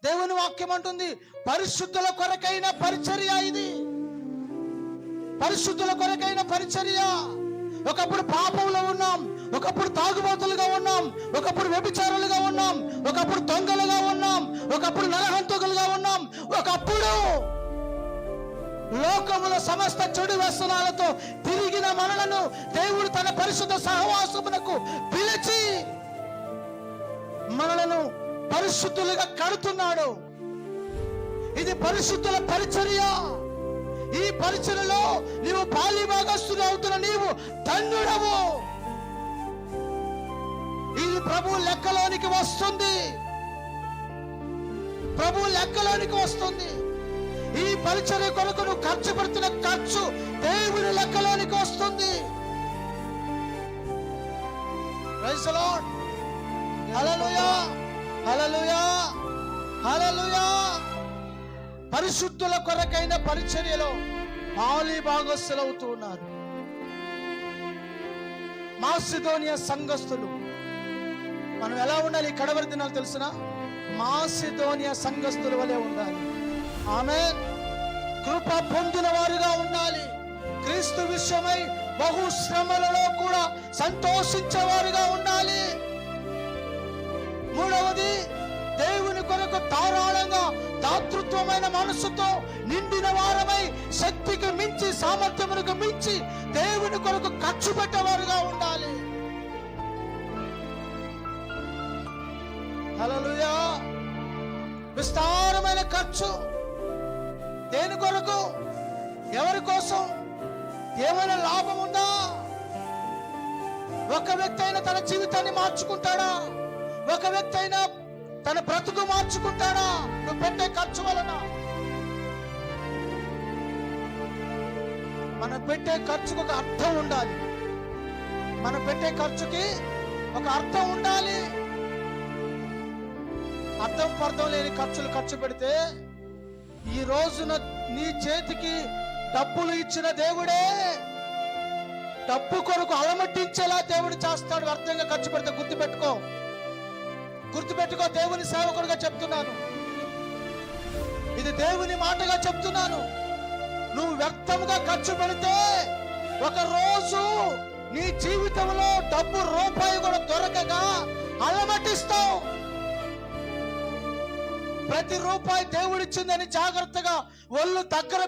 దేవుని వాక్యం అంటుంది పరిశుద్ధుల కొరకైన పరిచర్య ఇది. పరిశుద్ధుల కొరకైన పరిచర్య. ఒకప్పుడు పాపంలో ఉన్నాం, ఒకప్పుడు తాగుబోతులుగా ఉన్నాం, ఒకప్పుడు వ్యభిచారులుగా ఉన్నాం, ఒకప్పుడు దొంగలుగా ఉన్నాం, ఒకప్పుడు నరహంతకులుగా ఉన్నాం, ఒకప్పుడు లోకముల సమస్త చెడు వ్యసనాలతో తిరిగిన మనలను దేవుడు తన పరిశుద్ధ సహవాసమునకు పిలిచి మనలను పరిశుద్ధులుగా కడుతున్నాడు. ఇది పరిశుద్ధుల పరిచర్య. ఈ పరిచర్యలో నీవు పాలిభాగస్తుడు అవుతున్న నీవు ధన్యుడవు. ఇది ప్రభు లెక్కలోనికి వస్తుంది. ప్రభు లెక్కలోనికి వస్తుంది. ఈ పరిచర్య కొరకు నువ్వు ఖర్చు పెడుతున్న ఖర్చు దేవుని లెక్కలోనికి వస్తుంది. Praise the Lord. Hallelujah, hallelujah, hallelujah. పరిశుద్ధుల కొరకైన పరిచర్యలో పాలిభాగస్తులు అవుతూ ఉన్నారు. మాసిదోనియా సంఘస్థులు. మనం ఎలా ఉండాలి? కడవరి దినాలు తెలుసునా? మాసిదోనియా సంఘస్థుల వలె ఉండాలి. ఆమేన్. కృప పొందిన వారుగా ఉండాలి. క్రీస్తు విషయమై బహు శ్రమలలో కూడా సంతోషించేవారుగా ఉండాలి. మూడవది, దేవుని కొరకు ధారాళంగా దాతృత్వమైన మనసుతో నిండిన వారమై శక్తికి మించి సామర్థ్యమునకు మించి దేవుని కొరకు ఖర్చు పెట్టేవారుగా ఉండాలి. హల్లెలూయా. విస్తారమైన ఖర్చు. దేని కొరకు? ఎవరి కోసం? ఏమైనా లాభం ఉందా? ఒక వ్యక్తి అయినా తన జీవితాన్ని మార్చుకుంటాడా? ఒక వ్యక్తి అయినా తన బ్రతుకు మార్చుకుంటాడా? నువ్వు పెట్టే ఖర్చు వలన. మనం పెట్టే ఖర్చుకు ఒక అర్థం ఉండాలి. మనం పెట్టే ఖర్చుకి ఒక అర్థం ఉండాలి. అర్థం పర్థం లేని ఖర్చులు ఖర్చు పెడితే ఈ రోజున నీ చేతికి డబ్బులు ఇచ్చిన దేవుడే డబ్బు కొరకు అలమటించేలా దేవుడు చేస్తాడు. అర్థంగా ఖర్చు పెడితే గుర్తుపెట్టుకో, గుర్తుపెట్టుకో. దేవుని సేవకుడిగా చెప్తున్నాను, ఇది దేవుని మాటగా చెప్తున్నాను. నువ్వు వ్యక్తంగా ఖర్చు పెడితే ఒక రోజు నీ జీవితంలో డబ్బు రూపాయి కూడా దొరకగా అలమటిస్తావు. ప్రతి రూపాయి దేవుడిచ్చిందని జాగ్రత్తగా ఒళ్ళు దగ్గర